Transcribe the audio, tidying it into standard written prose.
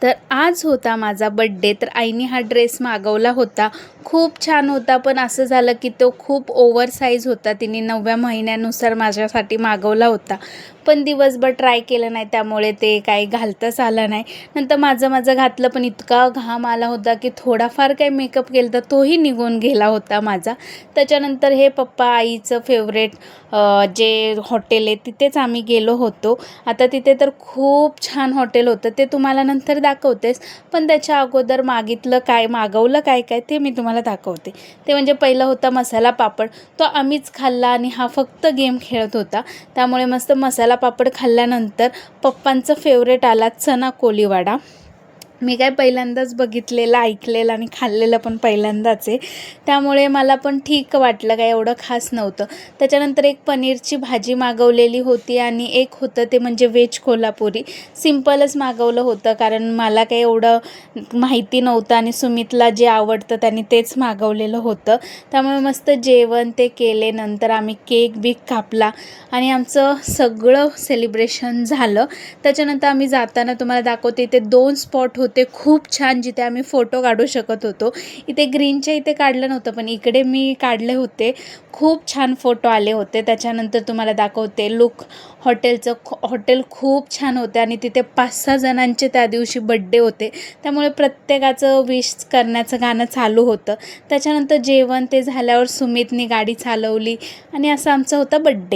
तर आज होता माझा बड्डे, तर आईने हा ड्रेस मागवला होता. खूप छान होता, पण असं झालं की तो खूप ओव्हरसाइज होता. तिने 9व्या महिन्यानुसार माझ्यासाठी मागवला होता, पण दिवसभर ट्राय केलं नाही, त्यामुळे ते काही घालताच आलं नाही. नंतर माझं घातलं, पण इतका घाम आला होता की थोडाफार काही मेकअप केलं तर तोही निघून गेला होता माझा. त्याच्यानंतर हे पप्पा आईचं फेवरेट जे हॉटेल आहे तिथेच आम्ही गेलो होतो. आता तिथे तर खूप छान हॉटेल होतं, ते तुम्हाला नंतर दाखवतेच. पण त्याच्या अगोदर मागवलं काय ते मी तुम्हाला दाखवते. ते म्हणजे पहिला होता मसाला पापड. तो आम्हीच खाल्ला आणि हा फक्त गेम खेळत होता. त्यामुळे मस्त मसाला पापड खाल्ल्यानंतर पप्पांचं फेवरेट आला चना कोलीवाडा. मी काय पहिल्यांदाच बघितलेलं, ऐकलेलं आणि खाल्लेलं पण पहिल्यांदाच आहे. त्यामुळे मला पण ठीक वाटलं, काय एवढं खास नव्हतं. त्याच्यानंतर एक पनीरची भाजी मागवलेली होती आणि एक होतं ते म्हणजे व्हेज कोल्हापुरी. सिम्पलच मागवलं होतं, कारण मला काही एवढं माहिती नव्हतं आणि सुमितला जे आवडतं त्याने तेच मागवलेलं होतं. त्यामुळे मस्त जेवण ते केले. नंतर आम्ही केक कापला आणि आमचं सगळं सेलिब्रेशन झालं. त्याच्यानंतर आम्ही जाताना तुम्हाला दाखवते, इथे 2 स्पॉट होते खूप छान, जिथे आम्ही फोटो काढू शकत होतो. इथे ग्रीनच्या इथे काढलं नव्हतं, पण इकडे मी काढले होते. खूप छान फोटो आले होते. त्याच्यानंतर तुम्हाला दाखवते हॉटेलचं. हॉटेल खूप छान होते आणि तिथे 5-6 जणांचे त्या दिवशी बड्डे होते. त्यामुळे प्रत्येकाचं विश करण्याचं गाणं चालू होतं. त्याच्यानंतर जेवण ते झाल्यावर सुमितने गाडी चालवली आणि असा आमचा होता बड्डे.